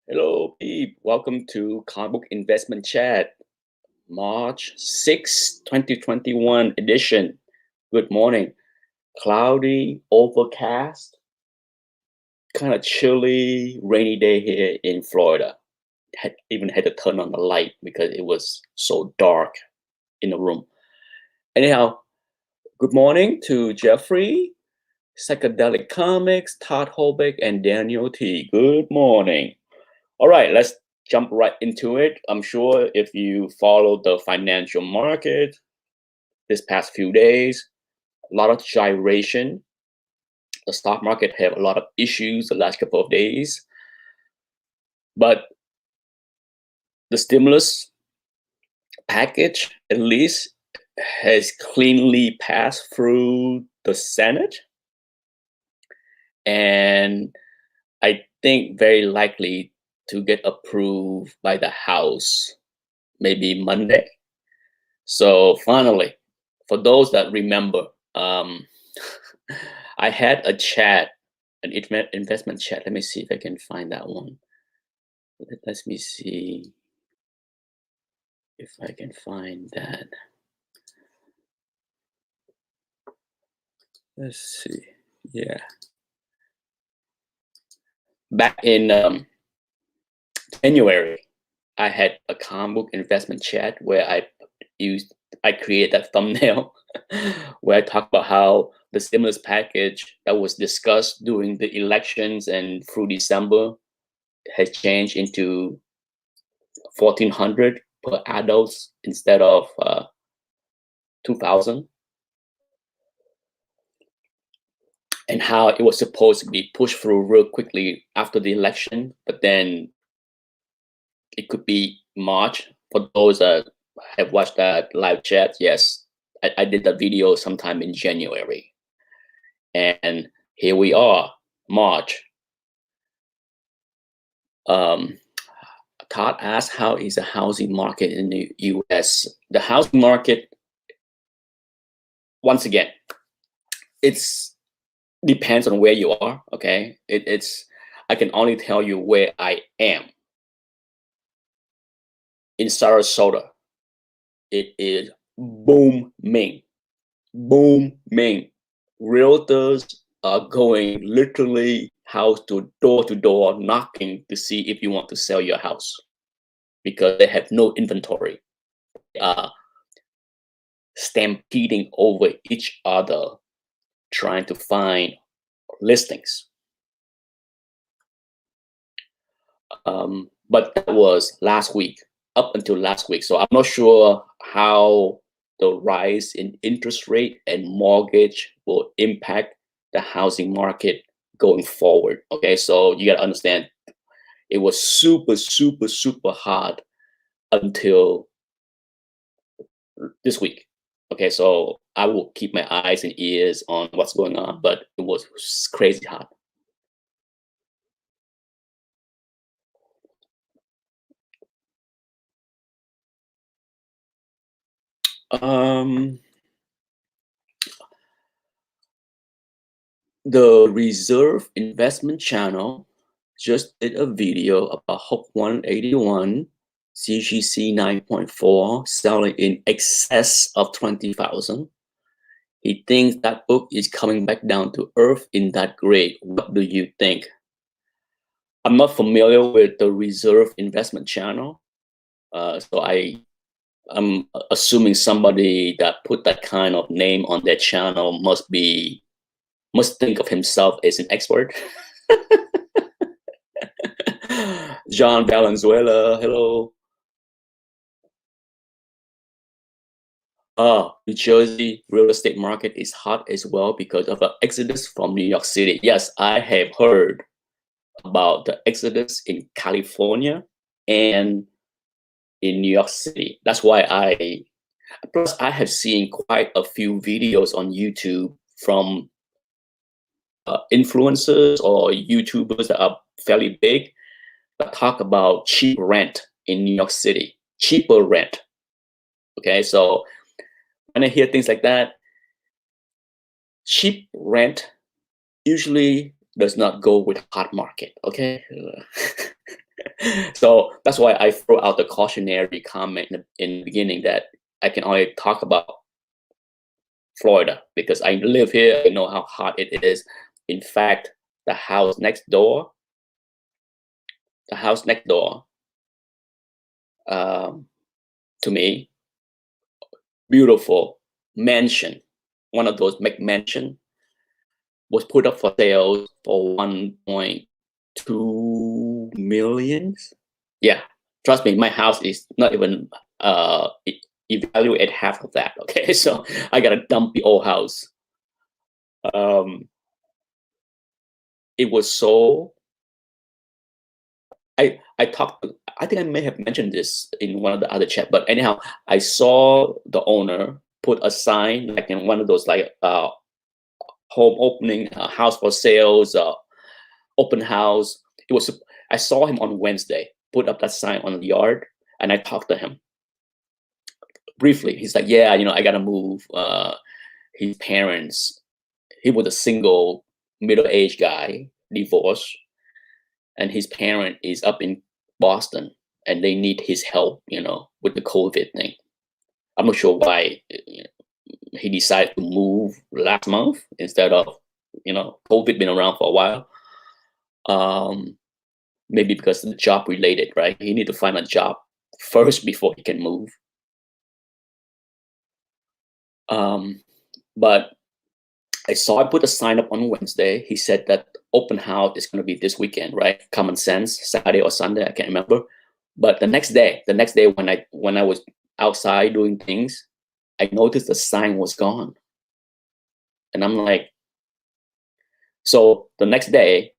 Hello, Pete. Welcome to Comic Book Investment Chat, March 6, 2021 edition. Good morning. Cloudy, overcast, kind of chilly, rainy day here in Florida. Even had to turn on the light because it was so dark in the room. Anyhow, good morning to Jeffrey, Psychedelic Comics, Todd Holbeck, and Daniel T. Good morning. All right, let's jump right into it. I'm sure if you follow the financial market this past few days, a lot of gyration. The stock market have a lot of issues the last couple of days, but the stimulus package at least has cleanly passed through the Senate, and I think very likely to get approved by the House maybe Monday. So finally, for those that remember, I had a chat, an investment chat. Let me see if I can find that one. Let me see if I can find that. Let's see. Yeah. Back in January, I had a comic book investment chat where I created that thumbnail where I talk about how the stimulus package that was discussed during the elections and through December has changed into 1,400 per adults instead of 2,000, and how it was supposed to be pushed through real quickly after the election, but then it could be March. For those that have watched that live chat, yes, I did that video sometime in January, and here we are, March. Todd asked, how is the housing market in the US? The housing market, once again, it's depends on where you are. Okay, I can only tell you where I am. In Sarasota, it is booming. Realtors are going literally house to door knocking to see if you want to sell your house because they have no inventory. They are stampeding over each other trying to find listings. But that was last week, up until last week. So I'm not sure how the rise in interest rate and mortgage will impact the housing market going forward. Okay, so you got to understand, it was super hard until this week. Okay, so I will keep my eyes and ears on what's going on, but it was crazy hard. The Reserve Investment Channel just did a video about Hook 181, CGC 9.4, selling in excess of 20,000. He thinks that book is coming back down to earth in that grade. What do you think? I'm not familiar with the Reserve Investment Channel, so I'm assuming somebody that put that kind of name on their channel must think of himself as an expert. John Valenzuela, hello. New Jersey real estate market is hot as well because of the exodus from New York City. Yes, I have heard about the exodus in California and in New York City. That's why plus I have seen quite a few videos on YouTube from influencers or YouTubers that are fairly big that talk about cheap rent in New York City, cheaper rent. Okay, so when I hear things like that, cheap rent usually does not go with hot market. Okay, So that's why I throw out the cautionary comment in the beginning that I can only talk about Florida because I live here. I know how hot it is. In fact, the house next door, the house next door, um, to me, beautiful mansion, one of those McMansion, was put up for sale for 1.2 millions. Yeah, trust me, my house is not even evaluate at half of that. Okay, so I got a dumpy old house. Um, it was so. I talked. I think I may have mentioned this in one of the other chat, but anyhow, I saw the owner put a sign like in one of those like home opening, house for sales, open house. It was. I saw him on Wednesday put up that sign on the yard, and I talked to him briefly. He's like, "Yeah, I gotta move." His parents. He was a single, middle-aged guy, divorced, and his parent is up in Boston, and they need his help, with the COVID thing. I'm not sure why he decided to move last month instead of, COVID been around for a while. Um, Maybe because the job related, right? He need to find a job first before he can move. But I saw I put a sign up on Wednesday. He said that open house is going to be this weekend, right? Common Sense, Saturday or Sunday, I can't remember. But the next day when I was outside doing things, I noticed the sign was gone, and I'm like, so the next day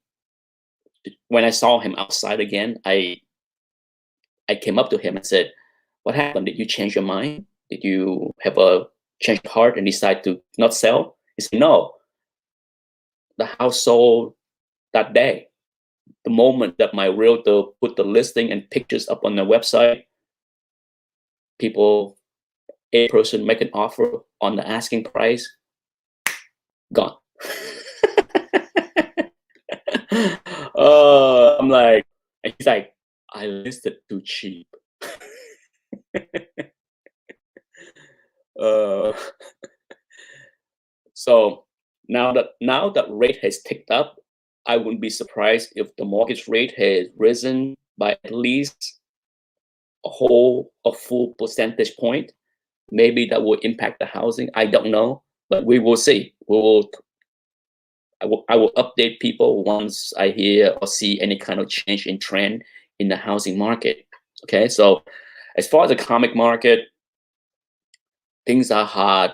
when I saw him outside again, I came up to him and said, "What happened? Did you change your mind? Did you have a change of heart and decide to not sell?" He said, "No, the house sold that day. The moment that my realtor put the listing and pictures up on the website, people, a person make an offer on the asking price, gone." I'm like, and he's like, "I listed too cheap." uh, so now that rate has ticked up, I wouldn't be surprised if the mortgage rate has risen by at least a full percentage point. Maybe that will impact the housing. I don't know, but we will see. I will update people once I hear or see any kind of change in trend in the housing market. Okay, so as far as the comic market, things are hard.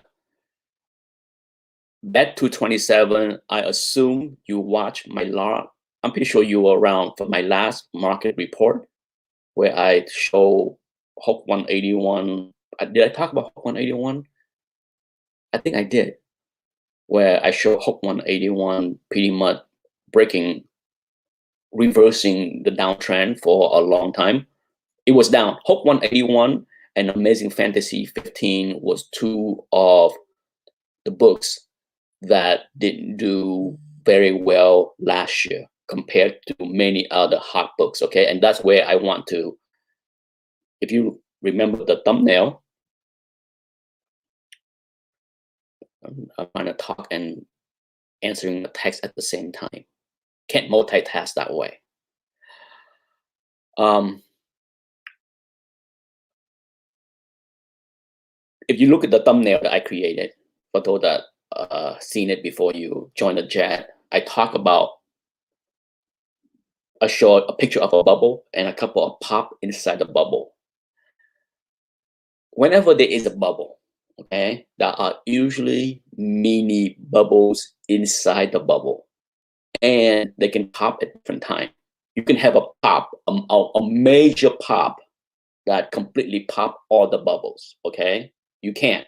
Back to 27, I assume you watch my last. I'm pretty sure you were around for my last market report where I show Hope 181. Did I talk about Hope 181? I think I did. Where I show Hope 181 pretty much breaking, reversing the downtrend for a long time. It was down. Hope 181 and Amazing Fantasy 15 was two of the books that didn't do very well last year compared to many other hot books. Okay, and that's where I want to. If you remember the thumbnail, I'm trying to talk and answering the text at the same time. Can't multitask that way. If you look at the thumbnail that I created, for those that seen it before you join the chat, I talk about a picture of a bubble and a couple of pop inside the bubble. Whenever there is a bubble, okay, there are usually mini bubbles inside the bubble, and they can pop at different times. You can have a pop, a major pop that completely pop all the bubbles. Okay, you can.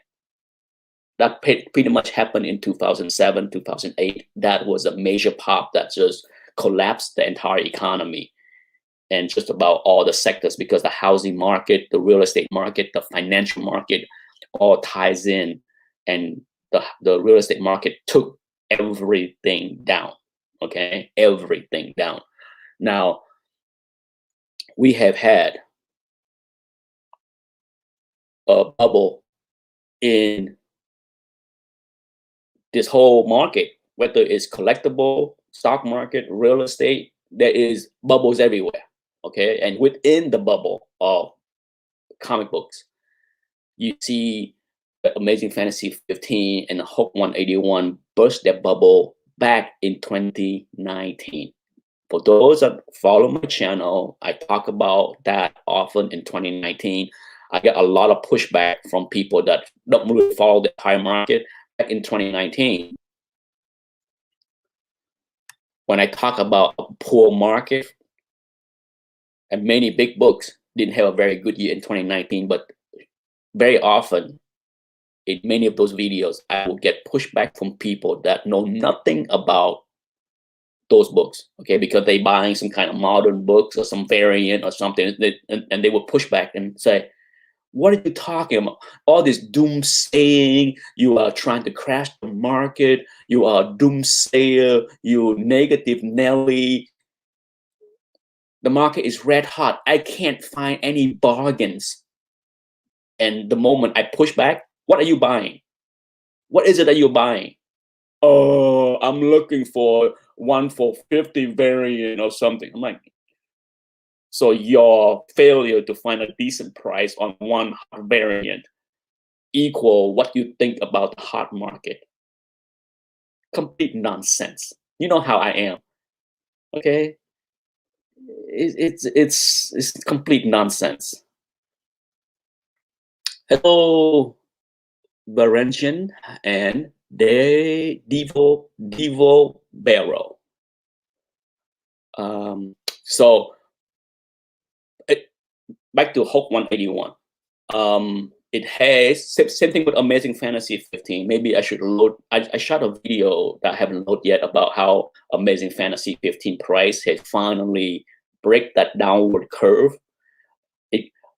That pretty much happened in 2007, 2008. That was a major pop that just collapsed the entire economy and just about all the sectors, because the housing market, the real estate market, the financial market all ties in, and the real estate market took everything down. Okay, everything down. Now, we have had a bubble in this whole market, whether it's collectible, stock market, real estate, there is bubbles everywhere. Okay. And within the bubble of comic books, you see the Amazing Fantasy 15 and the Hulk 181 burst their bubble back in 2019. For those that follow my channel, I talk about that often in 2019. I get a lot of pushback from people that don't really follow the entire market. Back in 2019, when I talk about a poor market, and many big books didn't have a very good year in 2019, but very often in many of those videos, I will get pushback from people that know nothing about those books, okay, because they buying some kind of modern books or some variant or something, and they will push back and say, what are you talking about? All this doomsaying, you are trying to crash the market, you are a doomsayer, you negative Nelly. The market is red hot. I can't find any bargains. And the moment I push back, what are you buying? What is it that you're buying? Oh, I'm looking for one for 50 variant or something. I'm like, so your failure to find a decent price on one variant equal what you think about the hot market? Complete nonsense. You know how I am. Okay, it's complete nonsense. Hello, Varensian and Devo Barrow. So back to Hulk 181. It has same thing with Amazing Fantasy 15. Maybe I should load. I shot a video that I haven't loaded yet about how Amazing Fantasy 15 price has finally break that downward curve.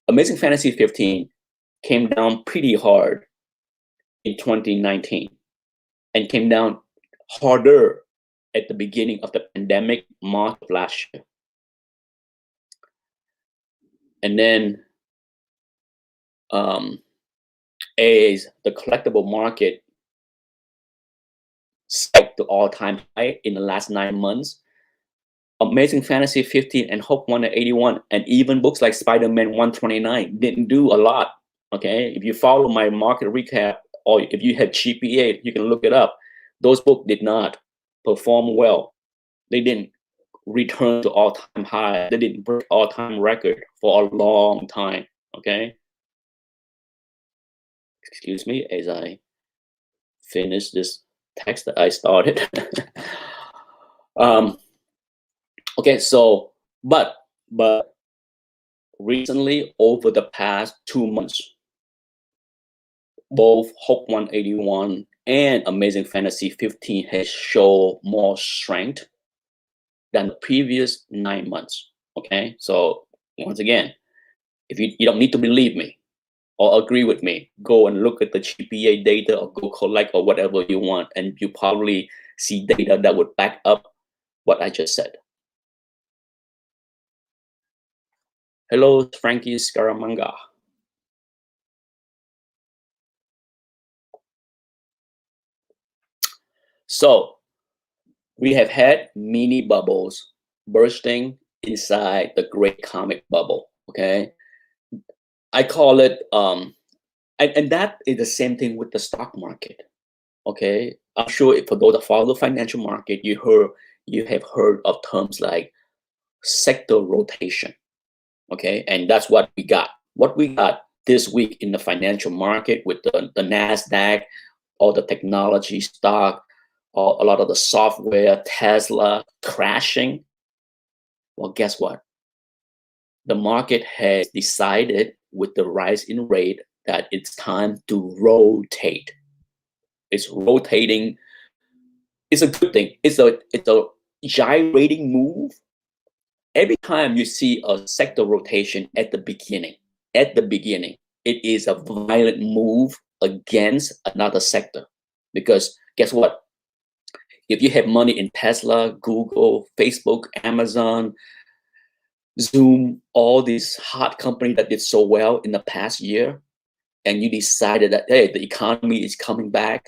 Amazing Fantasy 15 came down pretty hard in 2019 and came down harder at the beginning of the pandemic, March of last year. And then as the collectible market spiked to all-time high in the last 9 months, Amazing Fantasy 15 and Hulk 181 and even books like Spider-Man 129 didn't do a lot. Okay, if you follow my market recap or if you have GPA, you can look it up. Those books did not perform well. They didn't return to all-time high. They didn't break all-time record for a long time. Okay. Excuse me as I finish this text that I started. Okay, so but recently over the past 2 months, both Hulk 181 and Amazing Fantasy 15 has shown more strength than the previous 9 months. Okay, so once again, if you don't need to believe me or agree with me, go and look at the GPA data or go collect or whatever you want, and you probably see data that would back up what I just said. Hello, Frankie Scaramanga. So we have had mini bubbles bursting inside the great comic bubble. Okay, I call it and that is the same thing with the stock market. Okay, I'm sure for those that follow the financial market, you have heard of terms like sector rotation. Okay, and that's what we got. What we got this week in the financial market with the NASDAQ, all the technology stock, a lot of the software, Tesla crashing. Well, guess what? The market has decided with the rise in rate that it's time to rotate. It's rotating. It's a good thing. It's a gyrating move. Every time you see a sector rotation at the beginning, it is a violent move against another sector. Because guess what? If you have money in Tesla, Google, Facebook, Amazon, Zoom, all these hot companies that did so well in the past year, and you decided that, hey, the economy is coming back,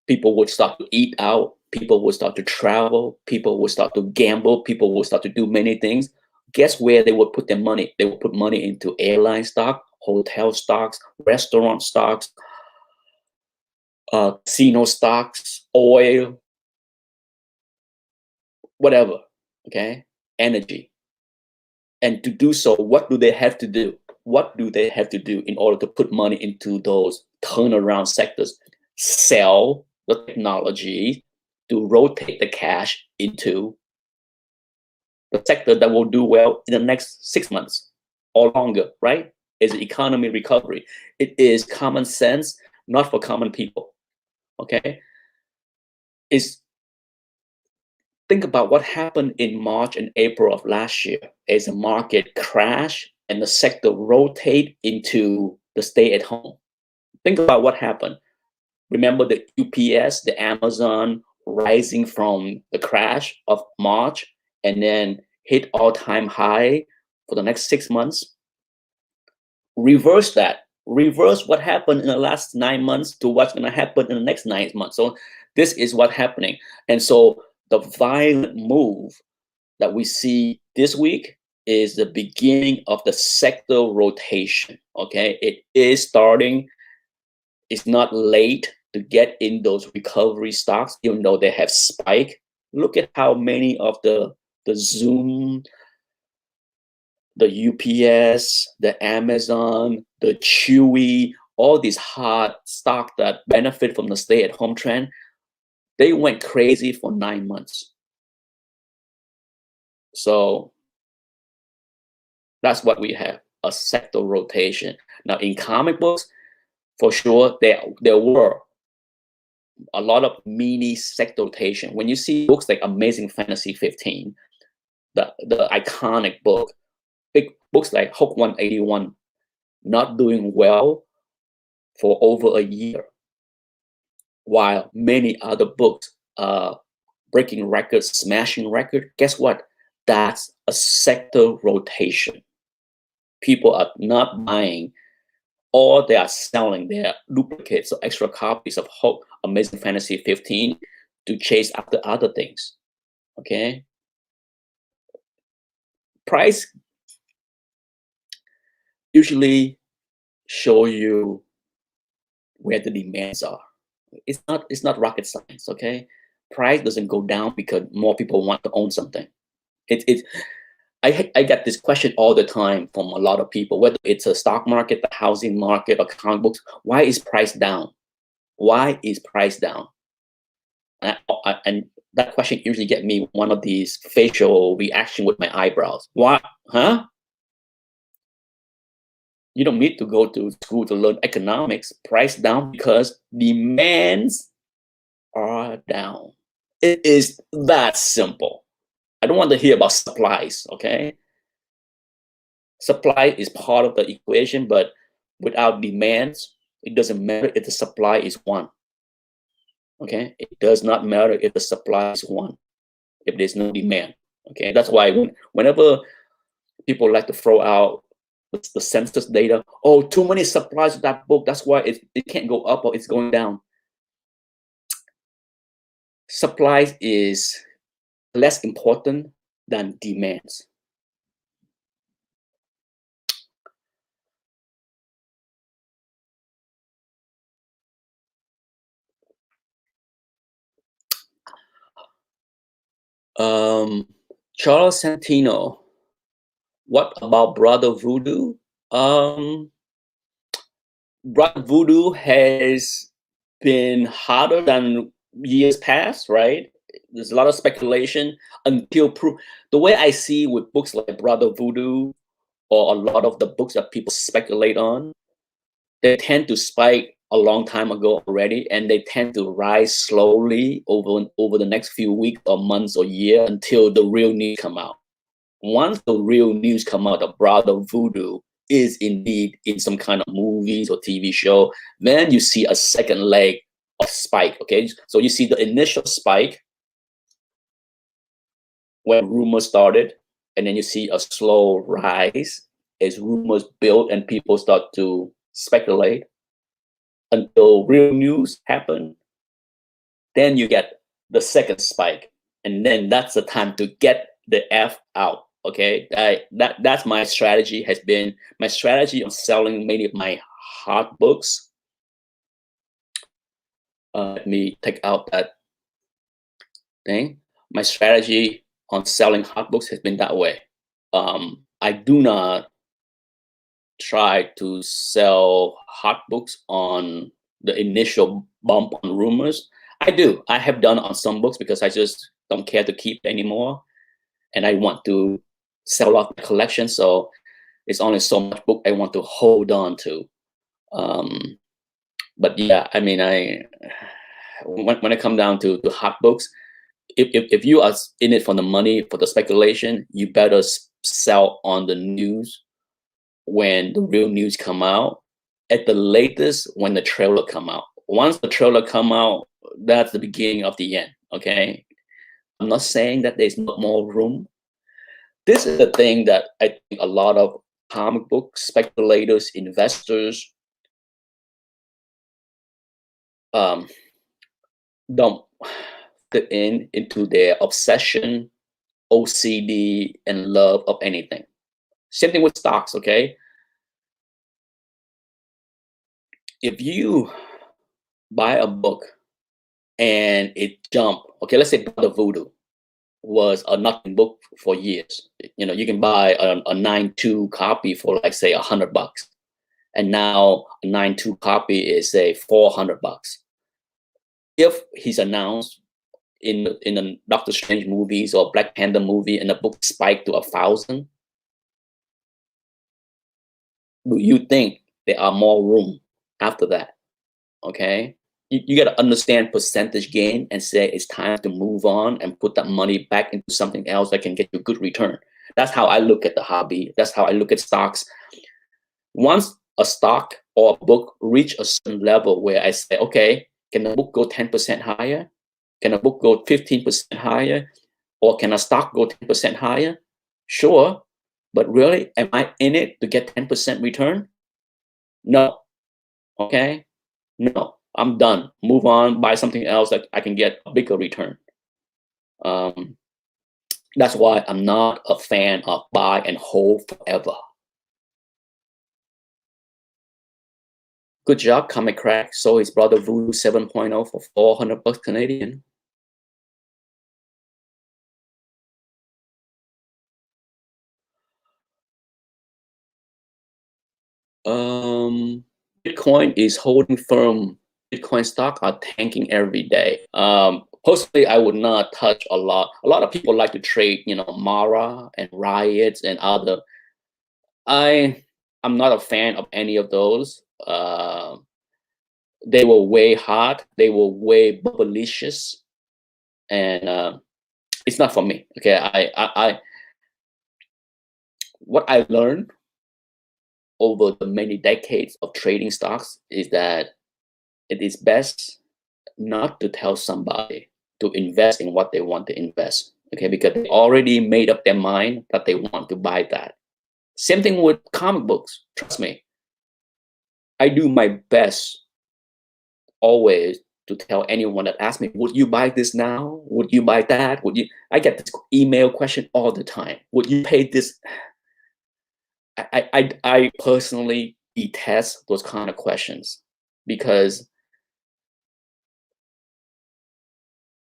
people would start to eat out, people would start to travel, people would start to gamble, people would start to do many things. Guess where they would put their money? They would put money into airline stock, hotel stocks, restaurant stocks, casino stocks, oil, whatever, okay? Energy. And to do so, what do they have to do? What do they have to do in order to put money into those turnaround sectors? Sell the technology to rotate the cash into the sector that will do well in the next 6 months or longer, right? Is the economy recovery. It is common sense, not for common people, okay? It's think about what happened in March and April of last year as the market crashed and the sector rotate into the stay at home. Think about what happened. Remember the UPS, the Amazon rising from the crash of March and then hit all-time high for the next 6 months? Reverse that. Reverse what happened in the last 9 months to what's going to happen in the next 9 months. So this is what's happening. And so the violent move that we see this week is the beginning of the sector rotation. Okay, it is starting. It's not late to get in those recovery stocks, even though they have spiked. Look at how many of the Zoom, the UPS, the Amazon, the Chewy, all these hot stock that benefit from the stay-at-home trend, they went crazy for 9 months. So that's what we have, a sector rotation. Now in comic books, for sure, there were a lot of mini sector rotation. When you see books like Amazing Fantasy 15, the iconic book, big books like Hulk 181, not doing well for over a year, while many other books breaking records, smashing record. Guess what? That's a sector rotation. People are not buying, or they are selling their duplicates or extra copies of Hulk, Amazing Fantasy 15 to chase after other things. Okay? Price usually show you where the demands are. It's not rocket science, okay? Price doesn't go down because more people want to own something. I get this question all the time from a lot of people, whether it's a stock market, the housing market, or comic books. Why is price down? Why is price down? And that question usually get me one of these facial reaction with my eyebrows. Why? Huh? You don't need to go to school to learn economics. Price down because demands are down. It is that simple. I don't want to hear about supplies, okay? Supply is part of the equation, but without demands, it doesn't matter if the supply is one. Okay? It does not matter if the supply is one, if there's no demand. Okay? That's why whenever people like to throw out the census data, oh, too many supplies of that book, that's why it can't go up or it's going down. Supplies is less important than demands. Charles Santino, what about Brother Voodoo? Brother Voodoo has been harder than years past, right? There's a lot of speculation until proof. The way I see with books like Brother Voodoo or a lot of the books that people speculate on, they tend to spike a long time ago already, and they tend to rise slowly over the next few weeks or months or year until the real news come out. Once the real news come out of Brother Voodoo is indeed in some kind of movies or TV show, then you see a second leg of spike. Okay, so you see the initial spike, when rumors started, and then you see a slow rise as rumors build and people start to speculate until real news happen. Then you get the second spike, and then that's the time to get the F out. Okay, that's my strategy. Has been my strategy on selling many of my hard books. Let me take out that thing. My strategy on selling hard books has been that way. I do not try to sell hard books on the initial bump on rumors. I do. I have done on some books because I just don't care to keep anymore, and I want to sell off the collection. So it's only so much book I want to hold on to. But yeah, I mean, when it come down to hot books, if you are in it for the money, for the speculation, you better sell on the news when the real news come out. At the latest, when the trailer come out. Once the trailer come out, that's the beginning of the end. Okay, I'm not saying that there's not more room. This is the thing that I think a lot of comic book speculators, investors, don't fit into their obsession, OCD, and love of anything. Same thing with stocks, okay? If you buy a book and it jump, okay, let's say Brother Voodoo was a nothing book for years. You know, you can buy a 9.2 copy for like say $100, and now a 9.2 copy is say $400. If he's announced in the Doctor Strange movies or Black Panther movie and the book spiked to 1,000, do you think there are more room after that? Okay, you got to understand percentage gain and say it's time to move on and put that money back into something else that can get you good return. That's how I look at the hobby. That's how I look at stocks. Once a stock or a book reach a certain level where I say, okay, can the book go 10% higher? Can a book go 15% higher? Or can a stock go 10% higher? Sure. But really, am I in it to get 10% return? No. Okay. No, I'm done. Move on, buy something else that I can get a bigger return. That's why I'm not a fan of buy and hold forever. Good job, Comic Crack. So his brother Voodoo 7.0 for $400 Canadian. Bitcoin is holding firm. Bitcoin stock are tanking every day. Personally, I would not touch a lot. A lot of people like to trade, you know, Mara and Riots and other. I'm not a fan of any of those. They were way hot. They were way bubblicious, and it's not for me. Okay, what I learned over the many decades of trading stocks is that it is best not to tell somebody to invest in what they want to invest. Okay, because they already made up their mind that they want to buy that. Same thing with comic books. Trust me, I do my best always to tell anyone that asks me, would you buy this now? Would you buy that? Would you? I get this email question all the time. Would you pay this? I personally detest those kind of questions, because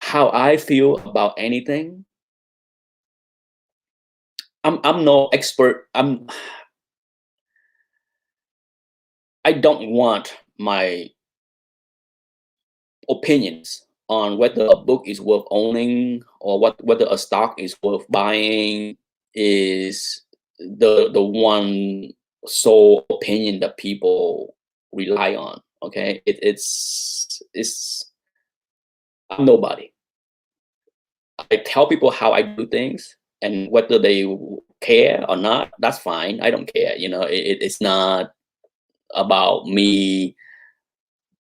how I feel about anything, I'm no expert. I don't want my opinions on whether a book is worth owning or whether a stock is worth buying is the one sole opinion that people rely on. Okay, it's I'm nobody. I tell people how I do things, and whether they care or not, that's fine. I don't care. You know, it's not about me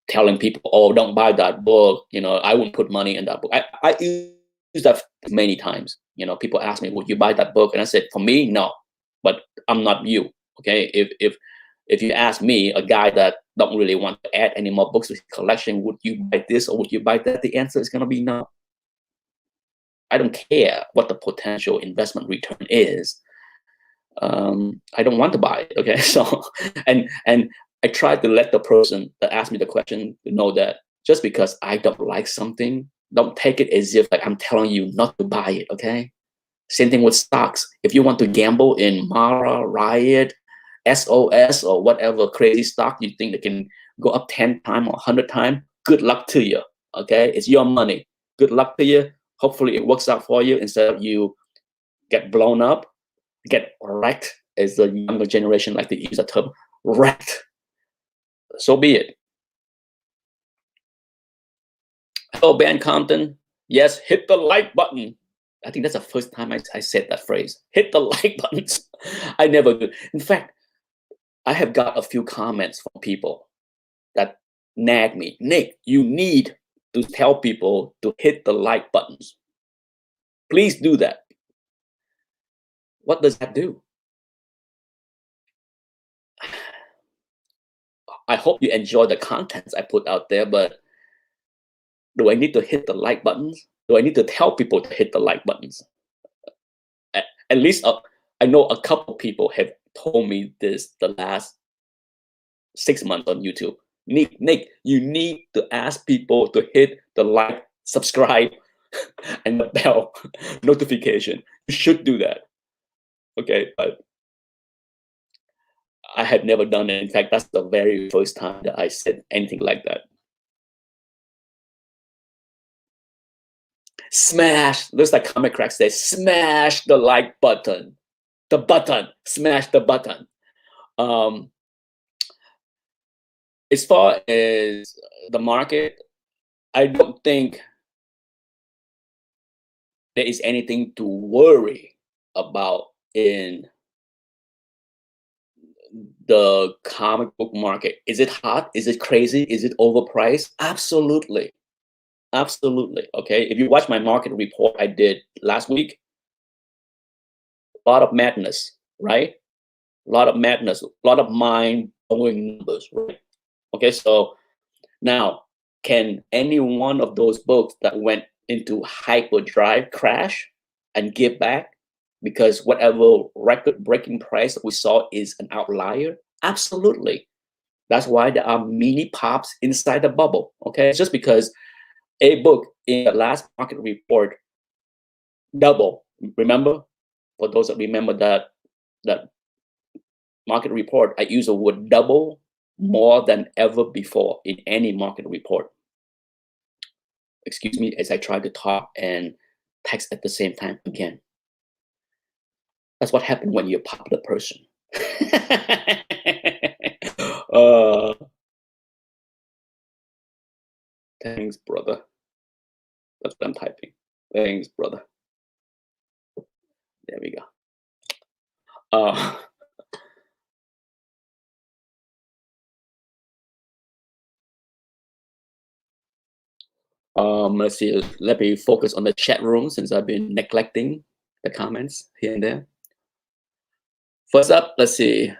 telling people, "Oh, don't buy that book." You know, I wouldn't put money in that book. I used that many times. You know, people ask me, "Would you buy that book?" And I said, "For me, no, but I'm not you." Okay, if you ask me, a guy that don't really want to add any more books to his collection, would you buy this or would you buy that? The answer is gonna be no. I don't care what the potential investment return is. I don't want to buy it. Okay, so and I try to let the person that asked me the question know that just because I don't like something, don't take it as if like I'm telling you not to buy it. Okay, same thing with stocks. If you want to gamble in Mara, Riot, SOS, or whatever crazy stock you think that can go up 10 times or 100 times, good luck to you. Okay, it's your money. Good luck to you. Hopefully it works out for you instead of you get blown up, get wrecked, as the younger generation like to use the term, wrecked. So be it. Hello, Ben Compton. Yes, hit the like button. I think that's the first time I said that phrase. Hit the like buttons. I never do. In fact, I have got a few comments from people that nag me. Nick, you need to tell people to hit the like buttons. Please do that. What does that do? I hope you enjoy the contents I put out there, but do I need to hit the like buttons? Do I need to tell people to hit the like buttons? At least I know a couple people have told me this the last 6 months on YouTube. Nick, you need to ask people to hit the like, subscribe, and the bell notification. You should do that. Okay, but I had never done it. In fact, that's the very first time that I said anything like that. Smash, looks like Comic Crack says, smash the like button. The button, smash the button. As far as the market, I don't think there is anything to worry about in the comic book market. Is it hot? Is it crazy? Is it overpriced? Absolutely. Absolutely. Okay. If you watch my market report I did last week, a lot of madness, right? A lot of madness, a lot of mind blowing numbers, right? Okay. So now, can any one of those books that went into hyperdrive crash and give back because whatever record breaking price that we saw is an outlier? Absolutely. That's why there are mini pops inside the bubble. Okay. It's just because a book in the last market report double. Remember, for those that remember that market report, I use the word double more than ever before in any market report. Excuse me as I try to talk and text at the same time again. That's what happened when you're a popular person. uh, Thanks, brother. That's what I'm typing. Thanks, brother. There we go. Uh, let's see. Let me focus on the chat room since I've been neglecting the comments here and there. First up, let's see.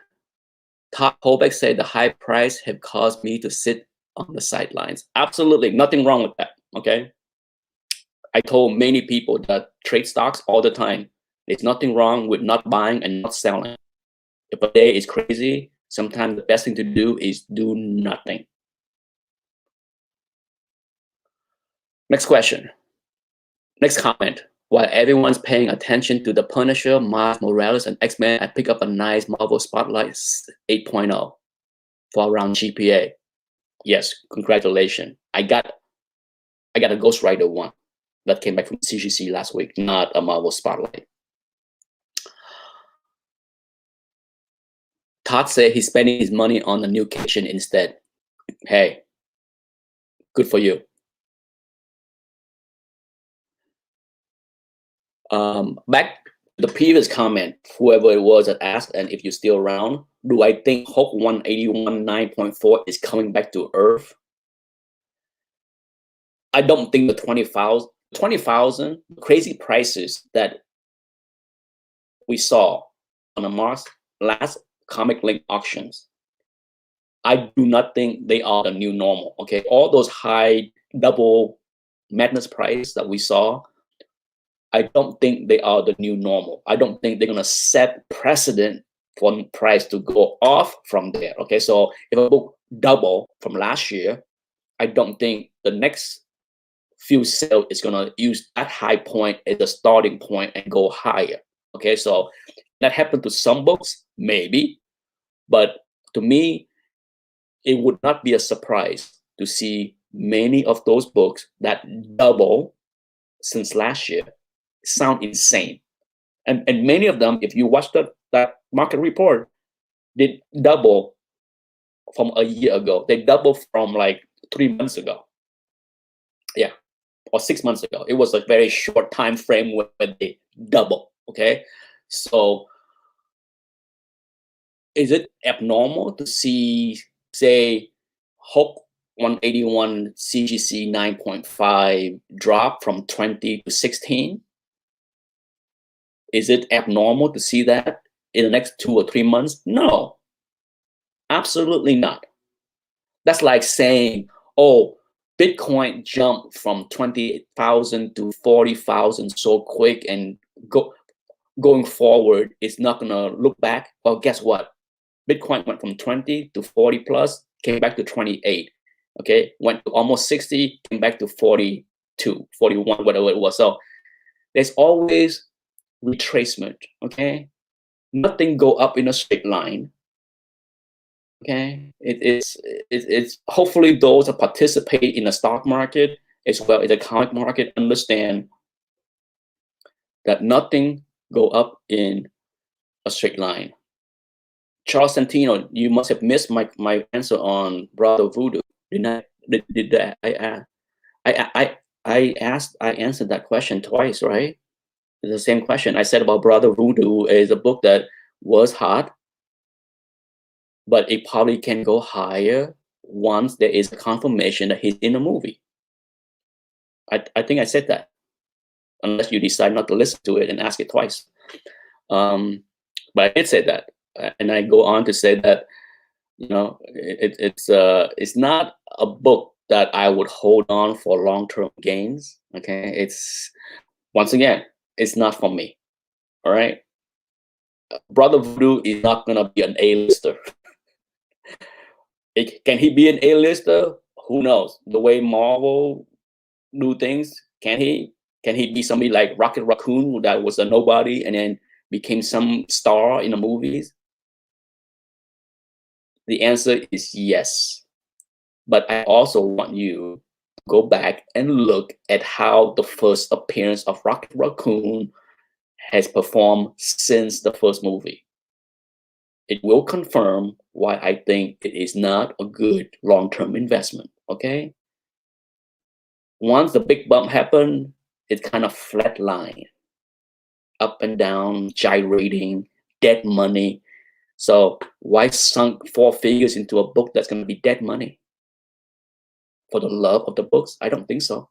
Todd Holbeck said the high price have caused me to sit on the sidelines. Absolutely, nothing wrong with that. Okay. I told many people that trade stocks all the time. There's nothing wrong with not buying and not selling. If a day is crazy, sometimes the best thing to do is do nothing. Next question. Next comment. While everyone's paying attention to The Punisher, Miles Morales, and X-Men, I pick up a nice Marvel Spotlight 8.0 for around GPA. Yes, congratulations. I got a Ghost Rider one that came back from CGC last week, not a Marvel Spotlight. Todd said he's spending his money on a new kitchen instead. Hey, good for you. Back to the previous comment, whoever it was that asked, and if you're still around, do I think Hulk 181 9.4 is coming back to Earth? I don't think the 20,000 crazy prices that we saw on the last comic link auctions. I do not think they are the new normal. Okay, all those high double madness price that we saw, I don't think they are the new normal. I don't think they're gonna set precedent for price to go off from there. Okay, so if a book double from last year, I don't think the next few sale is gonna use that high point as a starting point and go higher. Okay, so that happened to some books, maybe, but to me, it would not be a surprise to see many of those books that double since last year sound insane. And many of them, if you watch that market report, they double from a year ago. They double from like 3 months ago. Yeah, or 6 months ago. It was a very short time frame where they double. Okay, so is it abnormal to see, say, Hope 181 CGC 9.5 drop from 20 to 16? Is it abnormal to see that in the next 2 or 3 months? No, absolutely not. That's like saying, oh, Bitcoin jumped from 20,000 to 40,000 so quick, and going forward, it's not gonna look back. Well, guess what? Bitcoin went from 20 to 40 plus, came back to 28. Okay, went to almost 60, came back to 42, 41, whatever it was. So there's always retracement. Okay, nothing go up in a straight line. Okay, it's hopefully those that participate in the stock market as well as the comic market understand that nothing go up in a straight line. Charles Santino, you must have missed my answer on Brother Voodoo. Did that? I answered that question twice, right? The same question I said about Brother Voodoo is a book that was hot, but it probably can go higher once there is a confirmation that he's in a movie. I think I said that, unless you decide not to listen to it and ask it twice. But I did say that, and I go on to say that, you know, it's not a book that I would hold on for long-term gains. Okay, it's, once again, it's not for me. All right, Brother Voodoo is not gonna be an A-lister. Can he be an A-lister? Who knows? The way Marvel do things, can he? Can he be somebody like Rocket Raccoon that was a nobody and then became some star in the movies? The answer is yes. But I also want you to go back and look at how the first appearance of Rocket Raccoon has performed since the first movie. It will confirm why I think it is not a good long-term investment. Okay. Once the big bump happened, it kind of flatlined, up and down, gyrating, dead money. So why sunk 4 figures into a book that's going to be dead money? For the love of the books? I don't think so.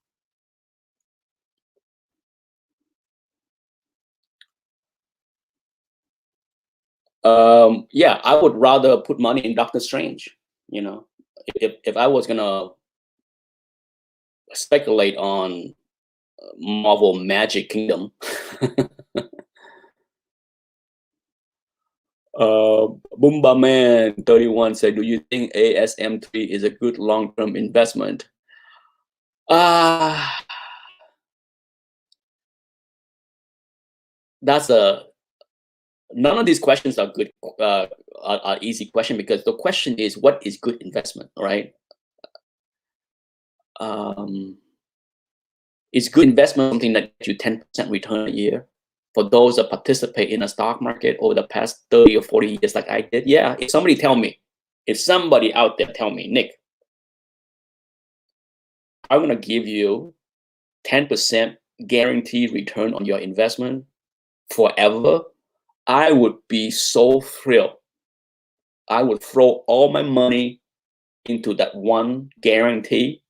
Yeah, I would rather put money in Doctor Strange. You know, if I was gonna speculate on Marvel Magic Kingdom, Boomba Man 31 said, "Do you think ASM3 is a good long-term investment?" Ah, that's a none of these questions are good, are easy question, because the question is, what is good investment, right? Um, is good investment something that gets you 10% return a year? For those that participate in the stock market over the past 30 or 40 years, like I did, yeah. If somebody out there tell me, Nick, I'm gonna give you 10% guaranteed return on your investment forever, I would be so thrilled. I would throw all my money into that one guarantee,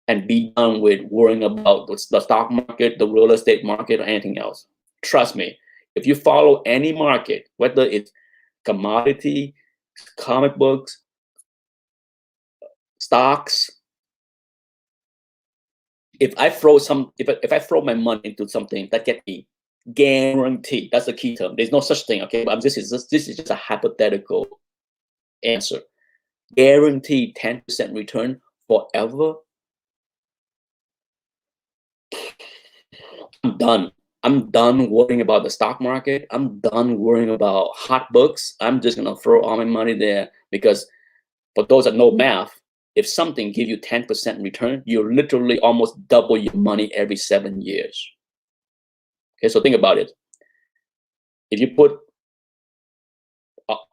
and be done with worrying about the stock market, the real estate market, or anything else. Trust me, if you follow any market, whether it's commodity, comic books, stocks, if I throw my money into something that get me guaranteed, that's the key term. There's no such thing, okay? But this is just a hypothetical answer. Guaranteed 10% return forever. I'm done. I'm done worrying about the stock market. I'm done worrying about hot books. I'm just gonna throw all my money there because for those that know math, if something gives you 10% return, you literally almost double your money every 7 years. Okay, so think about it. If you put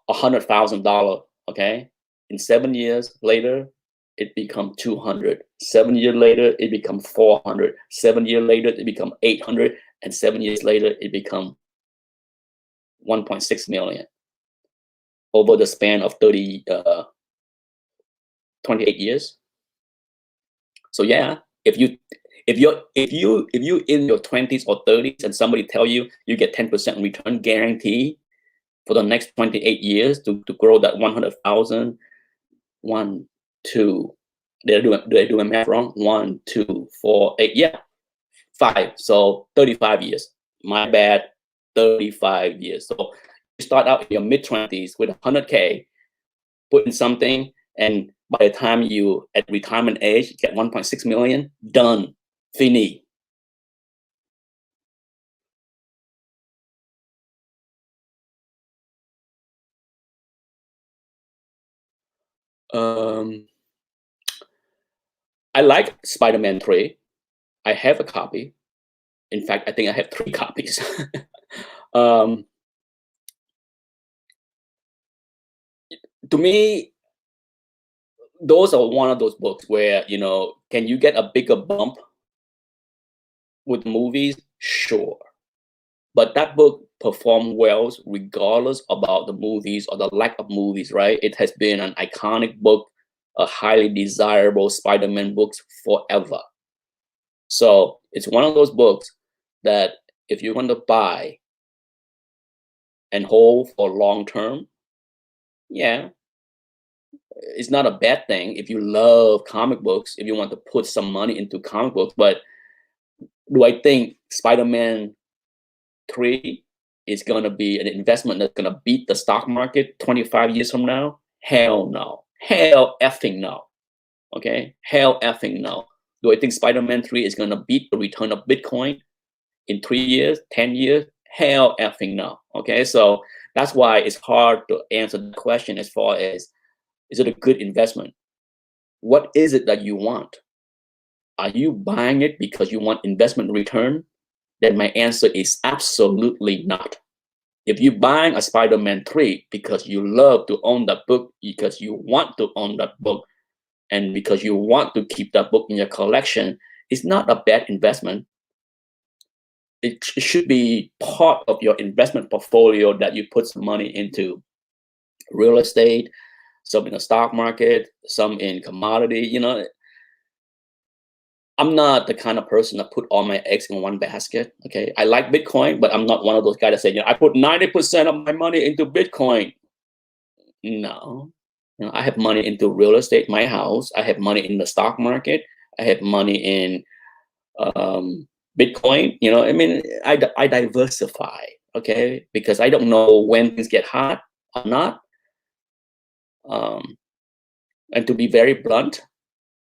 $100,000, okay, in 7 years later, it become 200. 7 years later, it become 400. 7 years later, it become 800, and 7 years later, it become 1.6 million over the span of 28 years. So yeah, if you in your 20s or 30s and somebody tell you you get 10% return guarantee for the next 28 years to grow that 100,000, 1, 2, did I do my math wrong? 1, 2, 4, 8, yeah, 5. So 35 years. My bad, 35 years. So you start out in your mid-20s with 100K, put in something, and by the time you at retirement age get 1.6 million, done, fini. Um, I like Spider-Man 3. I have a copy. In fact, I think I have 3 copies. um, to me, those are one of those books where, can you get a bigger bump with movies? Sure. But that book performed well regardless about the movies or the lack of movies, right? It has been an iconic book, a highly desirable Spider-Man books forever. So it's one of those books that if you're going to buy and hold for long term, yeah, it's not a bad thing if you love comic books, if you want to put some money into comic books. But do I think Spider-Man 3 is going to be an investment that's going to beat the stock market 25 years from now? Hell no. Hell effing no. Okay? Hell effing no. Do I think Spider-Man 3 is going to beat the return of Bitcoin in 3 years, 10 years? Hell effing no. Okay? So that's why it's hard to answer the question as far as, is it a good investment? What is it that you want? Are you buying it because you want investment return? Then my answer is absolutely not. If you're buying a Spider-Man 3 because you love to own that book, because you want to own that book, and because you want to keep that book in your collection, it's not a bad investment. It should be part of your investment portfolio that you put some money into real estate, some in the stock market, some in commodity. I'm not the kind of person that put all my eggs in one basket. Okay, I like Bitcoin, but I'm not one of those guys that say, I put 90% of my money into Bitcoin. No, I have money into real estate, my house. I have money in the stock market. I have money in Bitcoin. I mean, I diversify. Okay, because I don't know when things get hot or not. And to be very blunt,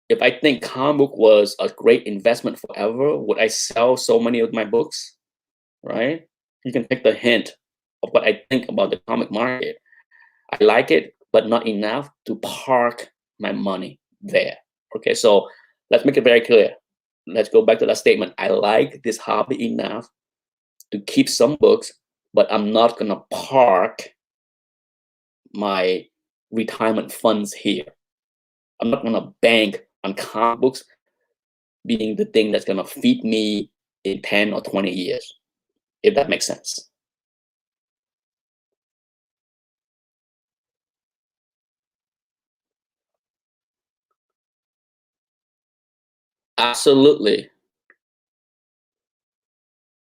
if I think comic book was a great investment forever, would I sell so many of my books? Right? You can take the hint of what I think about the comic market. I like it, but not enough to park my money there. Okay, so let's make it very clear. Let's go back to that statement. I like this hobby enough to keep some books, but I'm not gonna park my retirement funds here. I'm not gonna bank on comic books being the thing that's gonna feed me in 10 or 20 years, if that makes sense. Absolutely.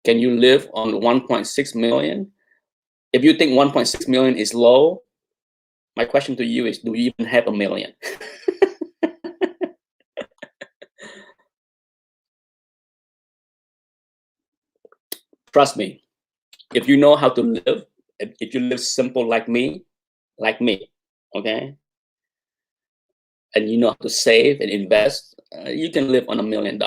Can you live on 1.6 million? If you think 1.6 million is low, my question to you is, do you even have a million? Trust me, if you know how to live, if you live simple like me, okay, and you know how to save and invest, you can live on $1 million.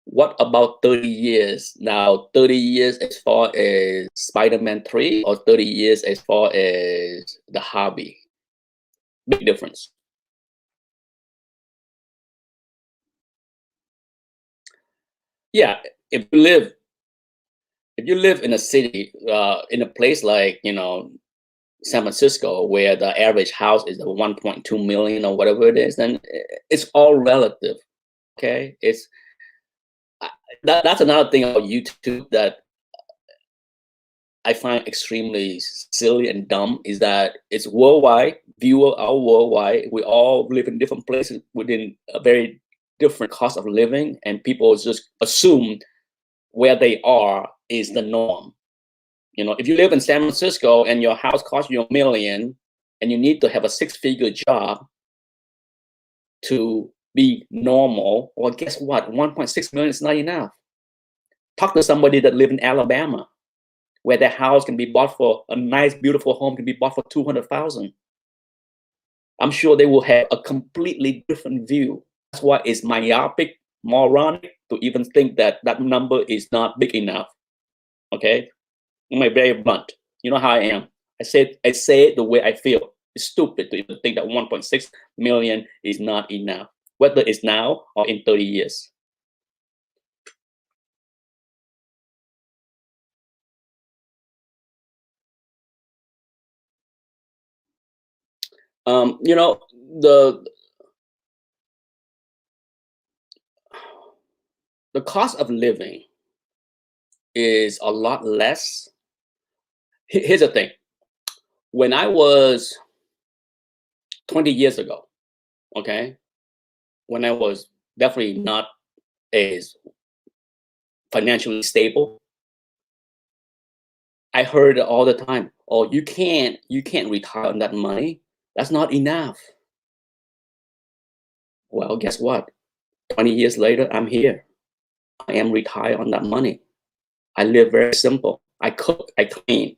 What about 30 years? Now, 30 years as far as Spider-Man 3 or 30 years as far as the hobby? Big difference. Yeah, if you live if you live in a city, in a place like, San Francisco, where the average house is 1.2 million or whatever it is, then it's all relative. Okay, I- that's another thing about YouTube that I find extremely silly and dumb is that it's worldwide. Viewer are worldwide. We all live in different places within a very different cost of living, and people just assume where they are is the norm. If you live in San Francisco and your house costs you a million, and you need to have a six-figure job to be normal, well, guess what? 1.6 million is not enough. Talk to somebody that live in Alabama, where their house can be bought for a nice, beautiful home can be bought for 200,000. I'm sure they will have a completely different view. That's why it's myopic, moronic to even think that that number is not big enough. Okay, I'm very blunt. You know how I am. I say it the way I feel. It's stupid to even think that 1.6 million is not enough, whether it's now or in 30 years. You know, the cost of living is a lot less. Here's the thing. When I was 20 years ago, okay, when I was definitely not as financially stable, I heard all the time, "Oh, you can't retire on that money. That's not enough." Well, guess what? 20 years later, I'm here. I am retired on that money. I live very simple. I cook, I clean.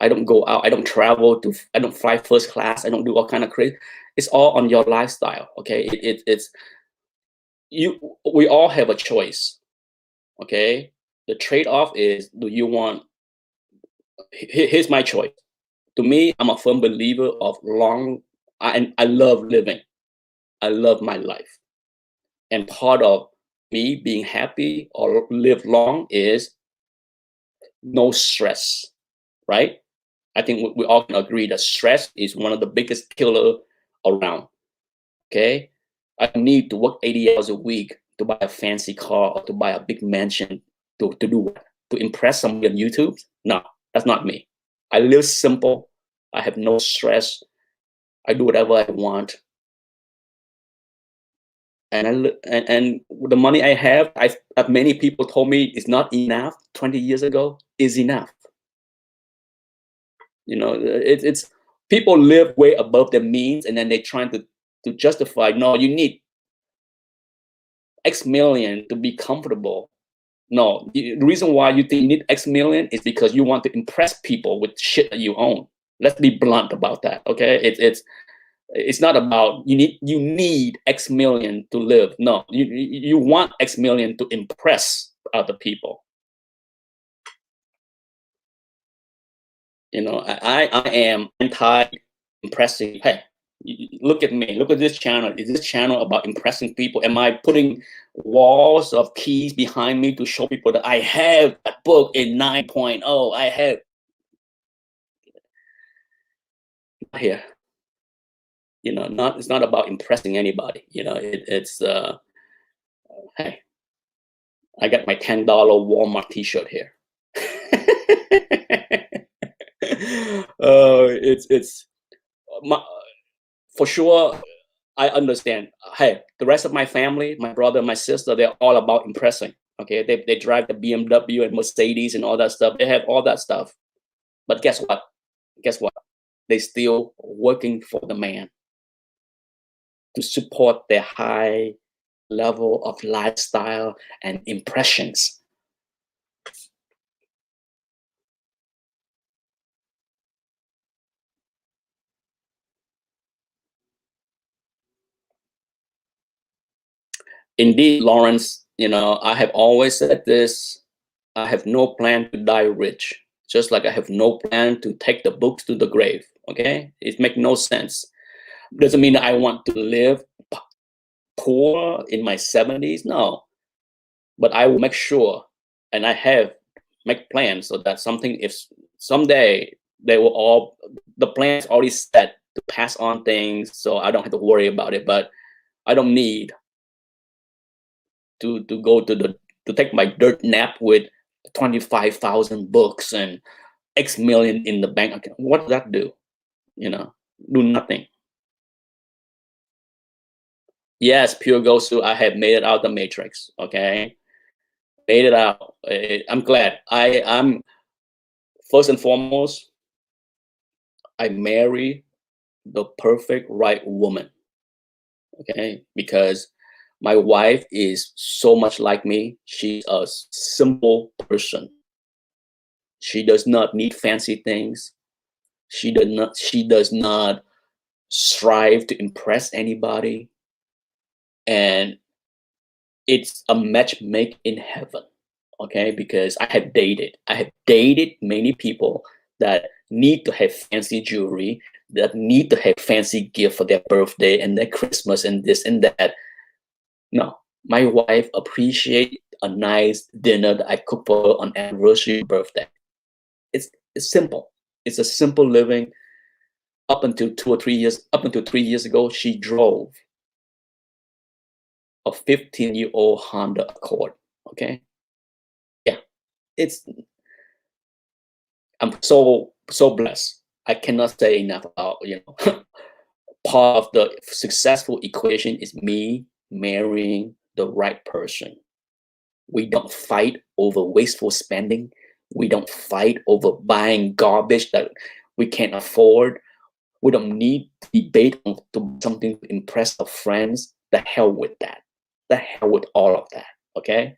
I don't go out. I don't travel to. I don't fly first class. I don't do all kind of crazy. It's all on your lifestyle. Okay, it's you. We all have a choice. Okay, the trade-off is: do you want? Here's my choice. To me, I'm a firm believer of long. I love living. I love my life, and part of me being happy or live long is no stress. Right? I think we all can agree that stress is one of the biggest killer around. Okay, I don't need to work 80 hours a week to buy a fancy car or to buy a big mansion to do what? To impress somebody on YouTube? No, that's not me. I live simple. I have no stress. I do whatever I want, and and the money I have, many people told me is not enough 20 years ago. Is enough. It's people live way above their means, and then they're trying to justify. No, you need X million to be comfortable. No, the reason why you think you need X million is because you want to impress people with shit that you own. Let's be blunt about that, okay? It's not about you need X million to live. No, you want X million to impress other people. I am anti impressing. Hey, look at me. Look at this channel. Is this channel about impressing people? Am I putting walls of keys behind me to show people that I have that book in 9.0? I have here. Not it's not about impressing anybody. It's hey, I got my $10 Walmart T-shirt here. It's my For sure, I understand. Hey, the rest of my family, my brother, my sister, they're all about impressing. Okay, they drive the BMW and Mercedes and all that stuff. They have all that stuff. But guess what? Guess what? They still working for the man to support their high level of lifestyle and impressions. Indeed, Lawrence, I have always said this. I have no plan to die rich, just like I have no plan to take the books to the grave. Okay? It makes no sense. Doesn't mean that I want to live poor in my 70s. No. But I will make sure, and I have make plans so that something, if someday they will all, the plans already set to pass on things, so I don't have to worry about it. But I don't need to go to take my dirt nap with 25,000 books and X million in the bank account. What does that do? You know, do nothing. Yes, pure goes to I have made it out the matrix. Okay, made it out. I'm glad. I'm first and foremost, I marry the perfect right woman. Okay, because my wife is so much like me. She's a simple person. She does not need fancy things. She does not strive to impress anybody. And it's a match made in heaven. Okay, because I have dated many people that need to have fancy jewelry, that need to have fancy gift for their birthday and their Christmas and this and that. No, my wife appreciate a nice dinner that I cook for her on anniversary or birthday. It's simple. It's a simple living. Up until 3 years ago, she drove a 15-year-old Honda Accord. Okay, yeah, it's I'm so blessed. I cannot say enough about part of the successful equation is me marrying the right person. We don't fight over wasteful spending. We don't fight over buying garbage that we can't afford. We don't need to debate on to something to impress our friends. The hell with that. The hell with all of that. Okay?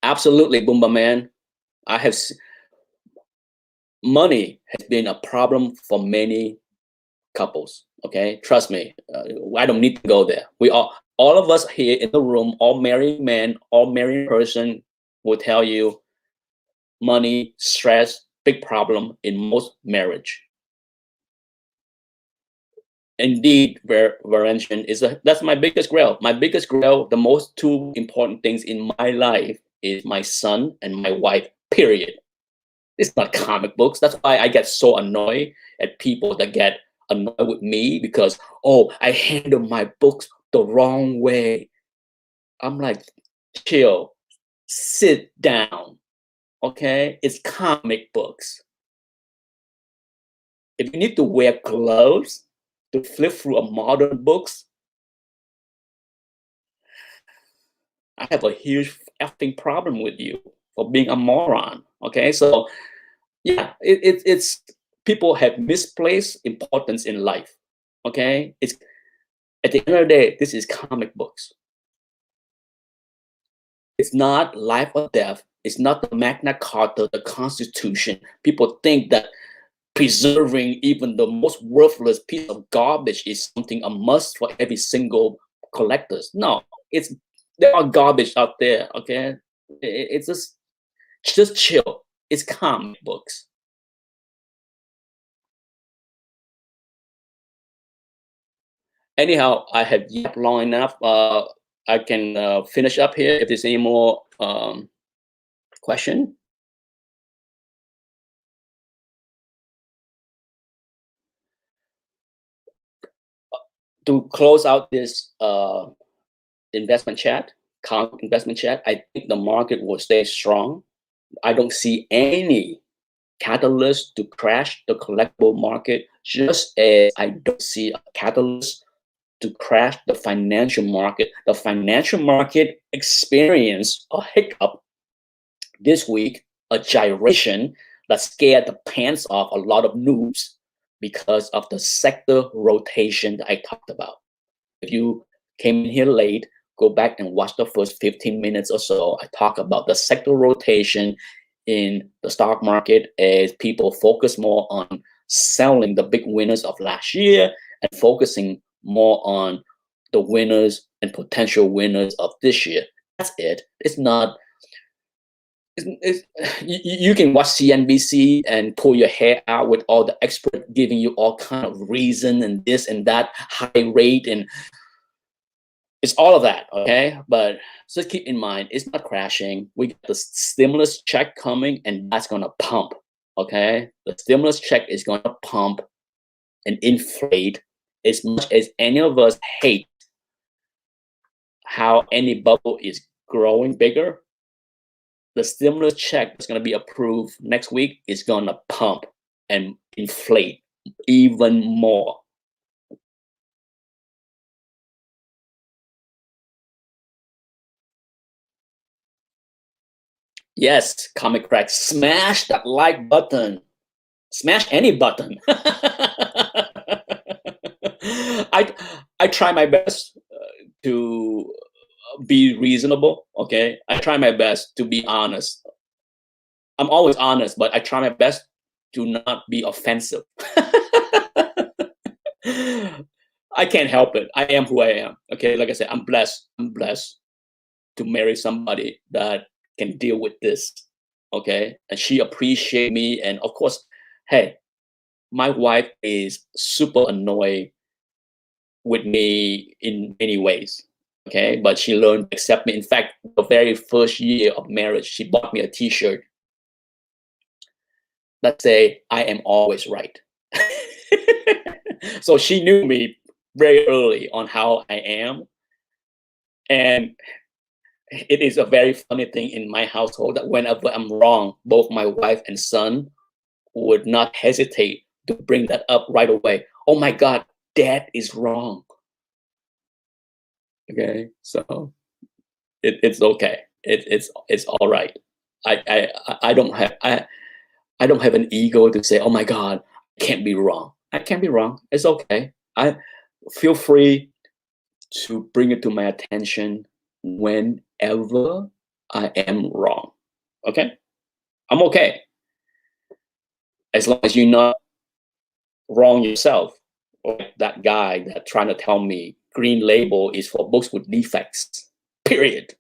Absolutely, Boomba man. I have money has been a problem for many couples. Okay, trust me. I don't need to go there. All of us here in the room, all married men, all married person, will tell you money, stress, big problem in most marriage. Indeed, Varention that's my biggest grail. My biggest grail, the most two important things in my life is my son and my wife. Period. It's not comic books. That's why I get so annoyed at people that get annoyed with me because, oh, I handle my books the wrong way. I'm like, chill, sit down. Okay, it's comic books. If you need to wear gloves to flip through a modern books, I have a huge effing problem with you for being a moron. Okay, so yeah, it's people have misplaced importance in life. Okay, it's at the end of the day, this is comic books. It's not life or death. It's not the Magna Carta, the Constitution. People think that preserving even the most worthless piece of garbage is something a must for every single collectors. No, it's there are garbage out there. Okay, it's just chill. It's comic books. Anyhow, I have yapped long enough. I can finish up here if there's any more question. To close out this investment chat, investment chat, I think the market will stay strong. I don't see any catalyst to crash the collectible market, just as I don't see a catalyst to crash the financial market. The financial market experienced a hiccup this week, a gyration that scared the pants off a lot of noobs because of the sector rotation that I talked about. If you came in here late, go back and watch the first 15 minutes or so. I talk about the sector rotation in the stock market as people focus more on selling the big winners of last year and focusing more on the winners and potential winners of this year. That's it. It's not. You can watch CNBC and pull your hair out with all the experts giving you all kind of reason and this and that high rate, and it's all of that, okay? But just keep in mind, it's not crashing. We got the stimulus check coming, and that's gonna pump, okay? The stimulus check is gonna pump and inflate. As much as any of us hate how any bubble is growing bigger, the stimulus check that's gonna be approved next week is gonna pump and inflate even more. Yes, Comic Crack, smash that like button. Smash any button. I I try my best to be reasonable. Okay, I try my best to be honest. I'm always honest, but I try my best to not be offensive. I can't help it. I am who I am. Okay, like I said, I'm blessed. I'm blessed to marry somebody that can deal with this. Okay, and she appreciate me, and of course, hey, my wife is super annoyed with me in many ways. Okay, but she learned to accept me. In fact, the very first year of marriage, she bought me a T-shirt that say "I am always right." So she knew me very early on how I am, and it is a very funny thing in my household that whenever I'm wrong, both my wife and son would not hesitate to bring that up right away. Oh my God, Dad is wrong. Okay, so it's okay. It's all right. I don't have I don't have an ego to say, oh my God, I can't be wrong. I can't be wrong. It's okay. I feel free to bring it to my attention whenever I am wrong. Okay, I'm okay as long as you're not wrong yourself, or like that guy that trying to tell me green label is for books with defects. Period.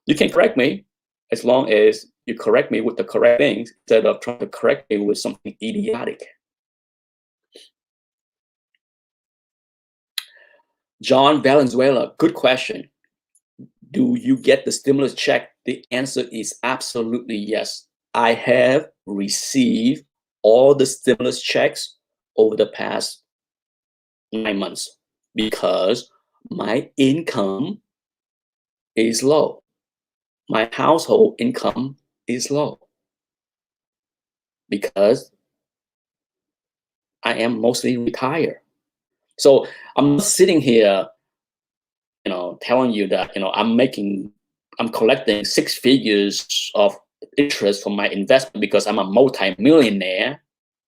You can correct me as long as you correct me with the correct things instead of trying to correct me with something idiotic. John Valenzuela, good question. Do you get the stimulus check? The answer is absolutely yes. I have received all the stimulus checks over the past 9 months because my income is low. My household income is low because I am mostly retired. So I'm not sitting here, telling you that, I'm collecting six figures of interest from my investment because I'm a multi-millionaire.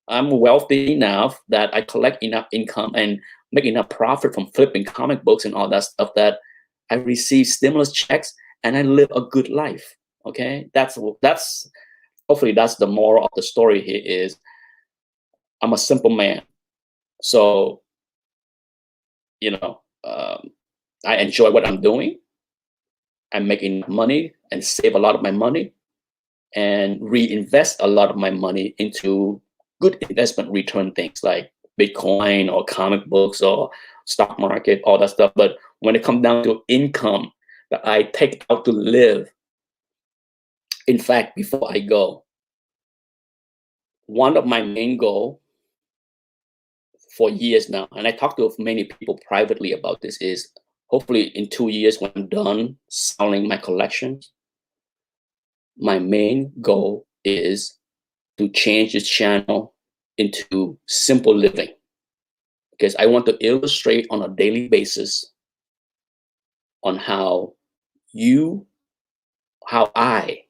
I'm wealthy enough that I collect enough income and make enough profit from flipping comic books and all that stuff that I receive stimulus checks and I live a good life. Okay, that's hopefully that's the moral of the story here is I'm a simple man. So, you know, um, I enjoy what I'm doing. I'm making money and save a lot of my money and reinvest a lot of my money into good investment return things like Bitcoin or comic books or stock market, all that stuff. But when it comes down to income that I take out to live, in fact, before I go, one of my main goal for years now, and I talk to many people privately about this, is Hopefully in 2 years when I'm done selling my collections, my main goal is to change this channel into simple living, because I want to illustrate on a daily basis on you, how I,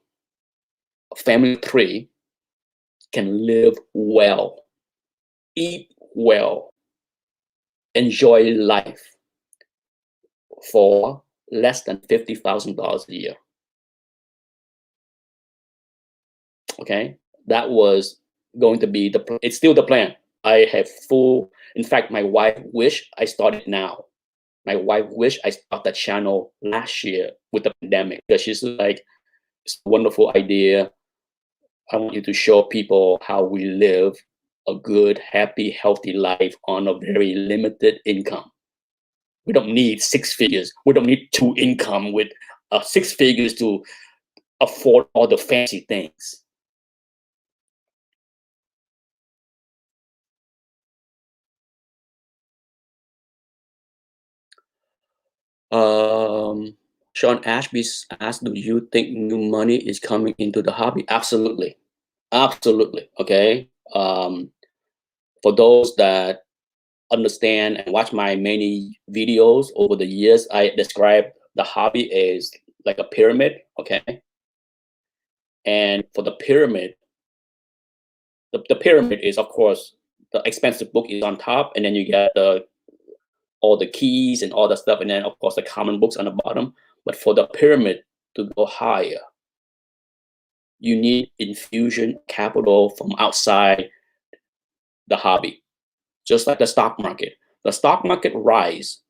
a family of three, can live well, eat well, enjoy life for less than $50,000 a year. Okay, that was going to be it's still the plan. I have full, in fact, my wife wish I started now. My wife wish I started the channel last year with the pandemic, because she's like, it's a wonderful idea. I want you to show people how we live a good, happy, healthy life on a very limited income. We don't need six figures. We don't need two income with six figures to afford all the fancy things. Um, Sean Ashby asked, "Do you think new money is coming into the hobby?" Absolutely, absolutely. Okay. For those that understand and watch my many videos over the years, I describe the hobby as like a pyramid. Okay, and for the pyramid, the pyramid is, of course, the expensive book is on top, and then you get all the keys and all that stuff, and then of course the common books on the bottom. But for the pyramid to go higher, you need infusion capital from outside the hobby, just like the stock market. The stock market rise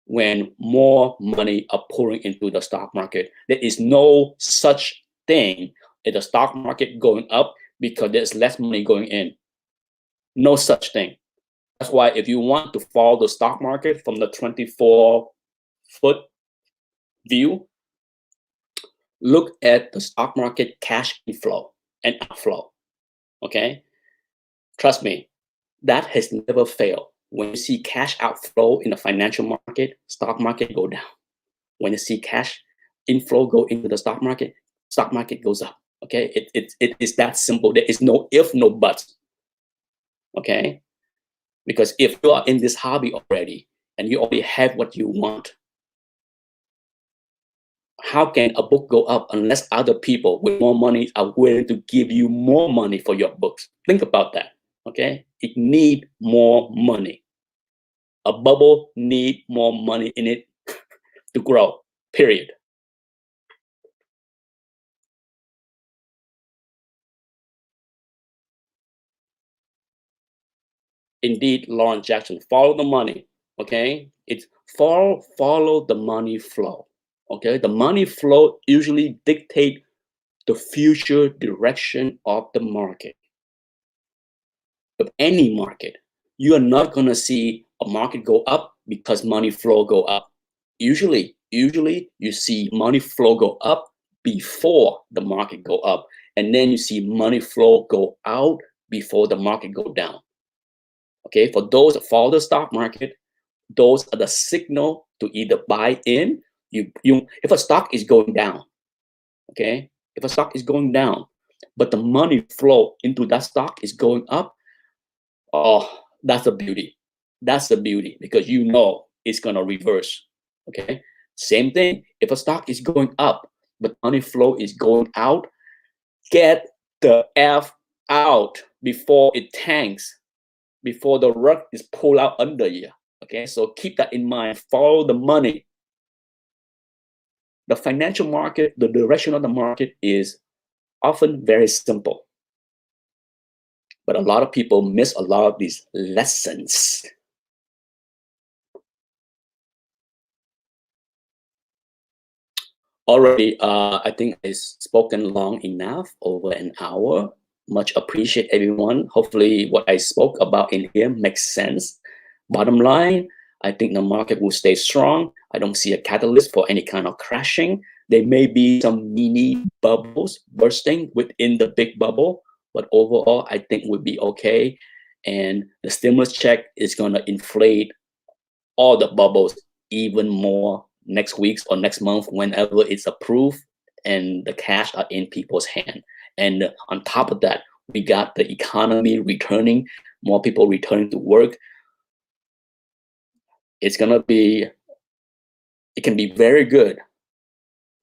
when more money are pouring into the stock market. There is no such thing as the stock market going up because there's less money going in. No such thing. That's why if you want to follow the stock market from the 24-foot view, look at the stock market cash inflow and outflow. Okay, trust me, that has never failed. When you see cash outflow in the financial market, stock market go down. When you see cash inflow go into the stock market goes up. Okay, it is that simple. There is no if, no buts. Okay, because if you are in this hobby already and you already have what you want, how can a book go up unless other people with more money are willing to give you more money for your books? Think about that. Okay, it need more money. A bubble need more money in it to grow, period. Indeed, Lauren Jackson, follow the money. Okay, it's follow the money flow. Okay, the money flow usually dictate the future direction of the market, of any market. You are not going to see a market go up because money flow go up. Usually you see money flow go up before the market go up, and then you see money flow go out before the market go down. Okay, for those that follow the stock market, those are the signal to either buy in. If a stock is going down, okay, if a stock is going down, but the money flow into that stock is going up, oh, that's a beauty. That's the beauty, because you know it's gonna reverse. Okay. Same thing. If a stock is going up, but money flow is going out, get the F out before it tanks, before the rug is pulled out under you. Okay. So keep that in mind. Follow the money. The financial market, the direction of the market is often very simple. But a lot of people miss a lot of these lessons. Already, I think I've spoken long enough, over an hour. Much appreciate everyone. Hopefully what I spoke about in here makes sense. Bottom line, I think the market will stay strong. I don't see a catalyst for any kind of crashing. There may be some mini bubbles bursting within the big bubble, but overall, I think we'll be okay. And the stimulus check is going to inflate all the bubbles even more next week or next month whenever it's approved and the cash are in people's hand. And on top of that, we got the economy returning, more people returning to work. It's gonna be, it can be very good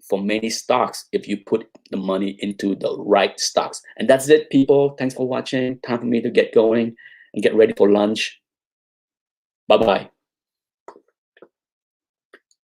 for many stocks if you put the money into the right stocks. And that's it, people. Thanks for watching. Time for me to get going and get ready for lunch. Bye bye.